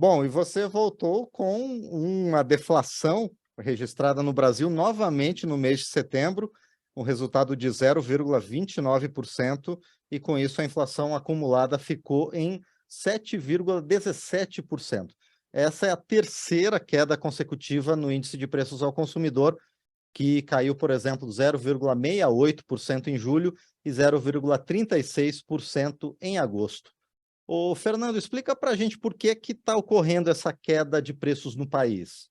Bom, e você voltou com uma deflação registrada no Brasil novamente no mês de setembro, um resultado de 0,29%, e com isso a inflação acumulada ficou em 7,17%. Essa é a terceira queda consecutiva no índice de preços ao consumidor, que caiu, por exemplo, 0,68% em julho e 0,36% em agosto. Ô, Fernando, explica para a gente por que está ocorrendo essa queda de preços no país.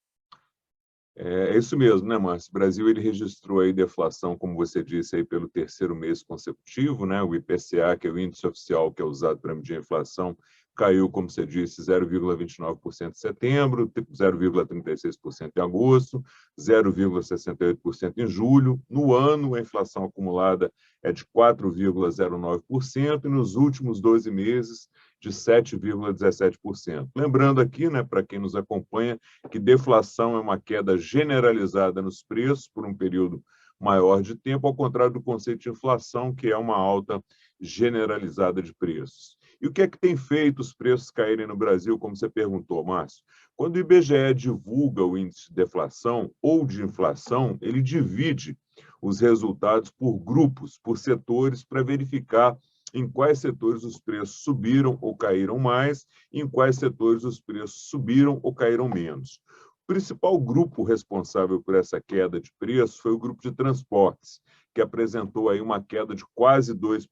É isso mesmo, né, Márcio? O Brasil ele registrou aí deflação, como você disse, aí pelo terceiro mês consecutivo, né? O IPCA, que é o índice oficial que é usado para medir a inflação, caiu, como você disse, 0,29% em setembro, 0,36% em agosto, 0,68% em julho. No ano, a inflação acumulada é de 4,09% e nos últimos 12 meses de 7,17%. Lembrando aqui, né, para quem nos acompanha, que deflação é uma queda generalizada nos preços por um período maior de tempo, ao contrário do conceito de inflação, que é uma alta generalizada de preços. E o que é que tem feito os preços caírem no Brasil, como você perguntou, Márcio? Quando o IBGE divulga o índice de deflação ou de inflação, ele divide os resultados por grupos, por setores, para verificar em quais setores os preços subiram ou caíram mais, e em quais setores os preços subiram ou caíram menos. O principal grupo responsável por essa queda de preços foi o grupo de transportes, que apresentou aí uma queda de quase 2%,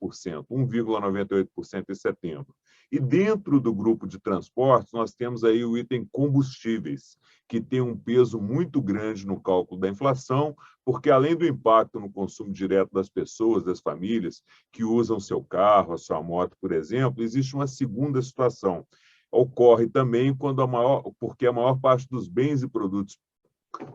1,98% em setembro. E dentro do grupo de transportes, nós temos aí o item combustíveis, que tem um peso muito grande no cálculo da inflação, porque além do impacto no consumo direto das pessoas, das famílias, que usam seu carro, a sua moto, por exemplo, existe uma segunda situação. Ocorre também porque a maior parte dos bens e produtos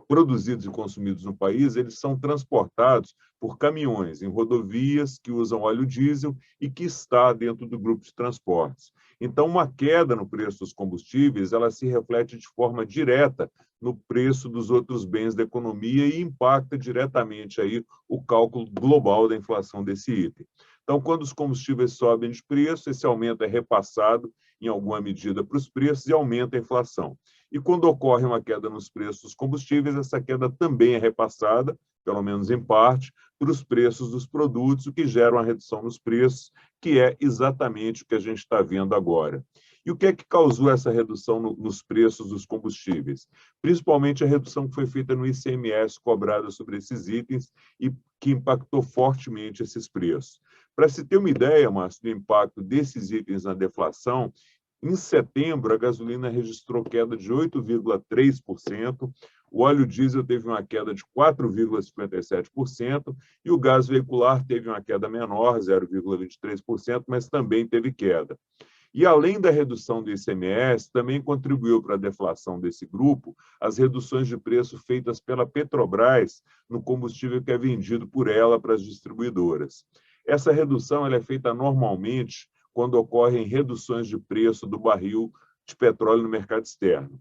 produzidos e consumidos no país, eles são transportados por caminhões em rodovias que usam óleo diesel e que está dentro do grupo de transportes. Então, uma queda no preço dos combustíveis, ela se reflete de forma direta no preço dos outros bens da economia e impacta diretamente aí o cálculo global da inflação desse item. Então, quando os combustíveis sobem de preço, esse aumento é repassado em alguma medida para os preços e aumenta a inflação. E quando ocorre uma queda nos preços dos combustíveis, essa queda também é repassada, pelo menos em parte, para os preços dos produtos, o que gera uma redução nos preços, que é exatamente o que a gente está vendo agora. E o que é que causou essa redução nos preços dos combustíveis? Principalmente a redução que foi feita no ICMS cobrada sobre esses itens e que impactou fortemente esses preços. Para se ter uma ideia, Márcio, do impacto desses itens na deflação, em setembro, a gasolina registrou queda de 8,3%, o óleo diesel teve uma queda de 4,57% e o gás veicular teve uma queda menor, 0,23%, mas também teve queda. E, além da redução do ICMS, também contribuiu para a deflação desse grupo as reduções de preço feitas pela Petrobras no combustível que é vendido por ela para as distribuidoras. Essa redução ela é feita normalmente quando ocorrem reduções de preço do barril de petróleo no mercado externo.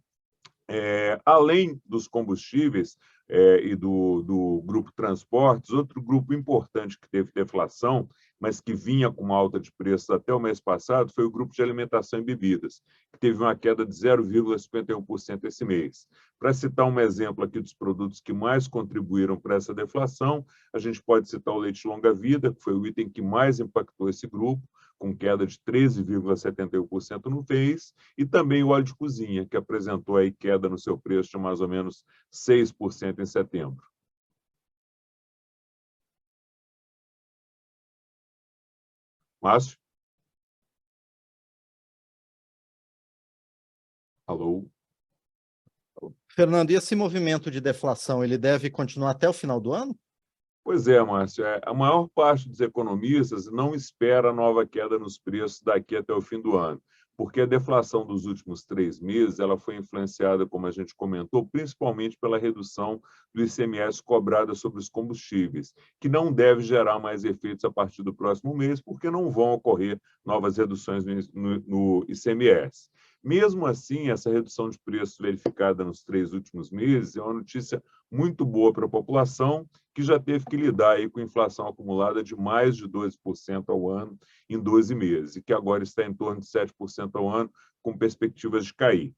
Além dos combustíveis e do grupo transportes, outro grupo importante que teve deflação, mas que vinha com uma alta de preços até o mês passado, foi o grupo de alimentação e bebidas, que teve uma queda de 0,51% esse mês. Para citar um exemplo aqui dos produtos que mais contribuíram para essa deflação, a gente pode citar o leite longa-vida, que foi o item que mais impactou esse grupo, com queda de 13,71% no mês, e também o óleo de cozinha, que apresentou aí queda no seu preço de mais ou menos 6% em setembro. Márcio? Alô? Fernando, e esse movimento de deflação, ele deve continuar até o final do ano? Pois é, Márcio. A maior parte dos economistas não espera nova queda nos preços daqui até o fim do ano, porque a deflação dos últimos 3 meses ela foi influenciada, como a gente comentou, principalmente pela redução do ICMS cobrada sobre os combustíveis, que não deve gerar mais efeitos a partir do próximo mês, porque não vão ocorrer novas reduções no ICMS. Mesmo assim, essa redução de preços verificada nos 3 últimos meses é uma notícia muito boa para a população, que já teve que lidar aí com inflação acumulada de mais de 12% ao ano em 12 meses, e que agora está em torno de 7% ao ano, com perspectivas de cair.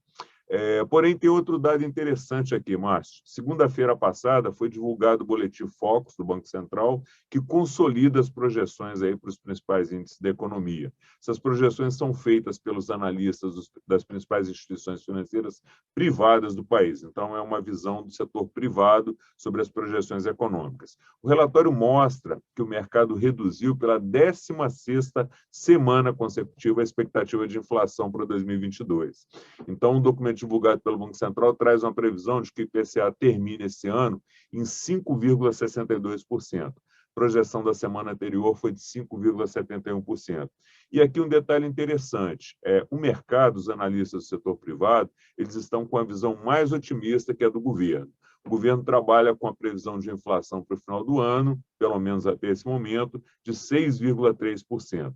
Porém, tem outro dado interessante aqui, Márcio. Segunda-feira passada foi divulgado o boletim Focus do Banco Central, que consolida as projeções aí para os principais índices da economia. Essas projeções são feitas pelos analistas das principais instituições financeiras privadas do país. Então, é uma visão do setor privado sobre as projeções econômicas. O relatório mostra que o mercado reduziu pela 16ª semana consecutiva a expectativa de inflação para 2022. Então, o documento divulgado pelo Banco Central traz uma previsão de que o IPCA termine esse ano em 5,62%. A projeção da semana anterior foi de 5,71%. E aqui um detalhe interessante, o mercado, os analistas do setor privado, eles estão com a visão mais otimista que a do governo. O governo trabalha com a previsão de inflação para o final do ano, pelo menos até esse momento, de 6,3%.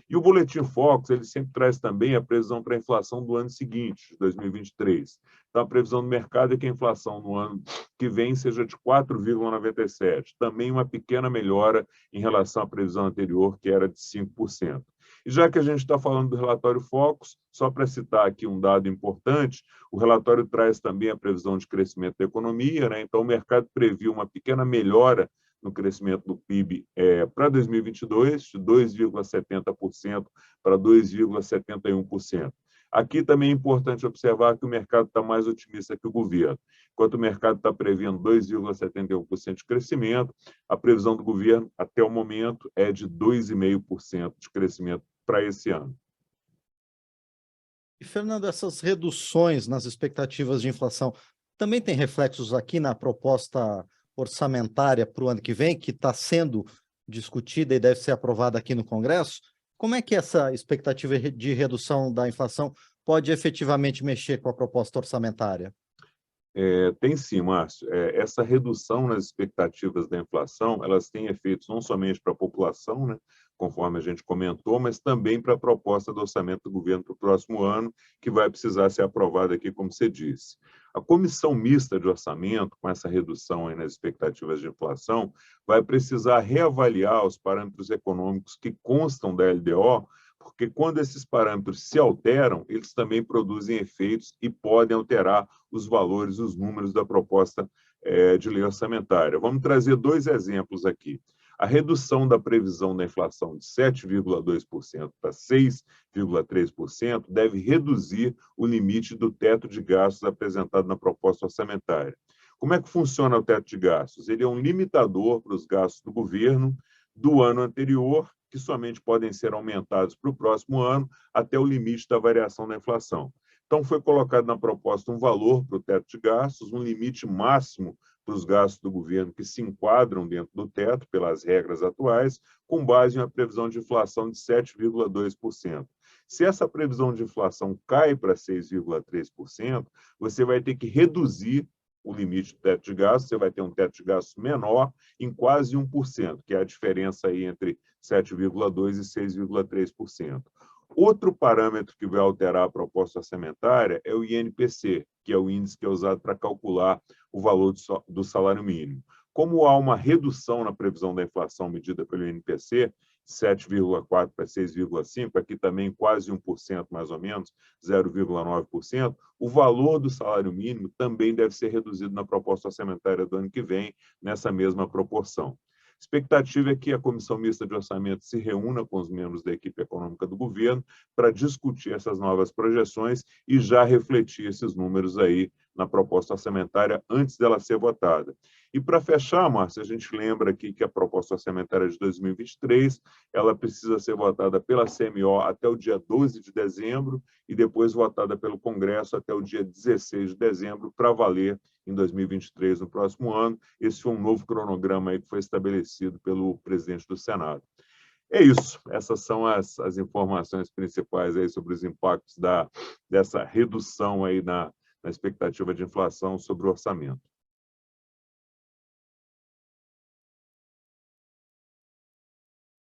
E o Boletim Focus, ele sempre traz também a previsão para a inflação do ano seguinte, de 2023. Então, a previsão do mercado é que a inflação no ano que vem seja de 4,97%. Também uma pequena melhora em relação à previsão anterior, que era de 5%. E já que a gente está falando do relatório Focus, só para citar aqui um dado importante, o relatório traz também a previsão de crescimento da economia, né? Então, o mercado previu uma pequena melhora no crescimento do PIB para 2022, de 2,70% para 2,71%. Aqui também é importante observar que o mercado está mais otimista que o governo. Enquanto o mercado está prevendo 2,71% de crescimento, a previsão do governo, até o momento, é de 2,5% de crescimento para esse ano. E, Fernando, essas reduções nas expectativas de inflação também tem reflexos aqui na proposta orçamentária para o ano que vem, que está sendo discutida e deve ser aprovada aqui no Congresso? Como é que essa expectativa de redução da inflação pode efetivamente mexer com a proposta orçamentária? Tem sim, Márcio. Essa redução nas expectativas da inflação, elas têm efeitos não somente para a população, né, conforme a gente comentou, mas também para a proposta do orçamento do governo para o próximo ano, que vai precisar ser aprovada aqui, como você disse. A comissão mista de orçamento, com essa redução aí nas expectativas de inflação, vai precisar reavaliar os parâmetros econômicos que constam da LDO, porque quando esses parâmetros se alteram, eles também produzem efeitos e podem alterar os valores, os números da proposta de lei orçamentária. Vamos trazer dois exemplos aqui. A redução da previsão da inflação de 7,2% para 6,3% deve reduzir o limite do teto de gastos apresentado na proposta orçamentária. Como é que funciona o teto de gastos? Ele é um limitador para os gastos do governo do ano anterior, que somente podem ser aumentados para o próximo ano até o limite da variação da inflação. Então, foi colocado na proposta um valor para o teto de gastos, um limite máximo para os gastos do governo que se enquadram dentro do teto pelas regras atuais, com base em uma previsão de inflação de 7,2%. Se essa previsão de inflação cai para 6,3%, você vai ter que reduzir o limite do teto de gastos, você vai ter um teto de gastos menor em quase 1%, que é a diferença aí entre 7,2% e 6,3%. Outro parâmetro que vai alterar a proposta orçamentária é o INPC, que é o índice que é usado para calcular o valor do salário mínimo. Como há uma redução na previsão da inflação medida pelo INPC, 7,4% para 6,5%, aqui também quase 1% mais ou menos, 0,9%, o valor do salário mínimo também deve ser reduzido na proposta orçamentária do ano que vem, nessa mesma proporção. A expectativa é que a Comissão Mista de Orçamento se reúna com os membros da equipe econômica do governo para discutir essas novas projeções e já refletir esses números aí na proposta orçamentária antes dela ser votada. E para fechar, Márcia, a gente lembra aqui que a proposta orçamentária de 2023, ela precisa ser votada pela CMO até o dia 12 de dezembro e depois votada pelo Congresso até o dia 16 de dezembro para valer em 2023, no próximo ano. Esse foi um novo cronograma aí que foi estabelecido pelo presidente do Senado. É isso, essas são as informações principais aí sobre os impactos dessa redução aí na expectativa de inflação sobre o orçamento.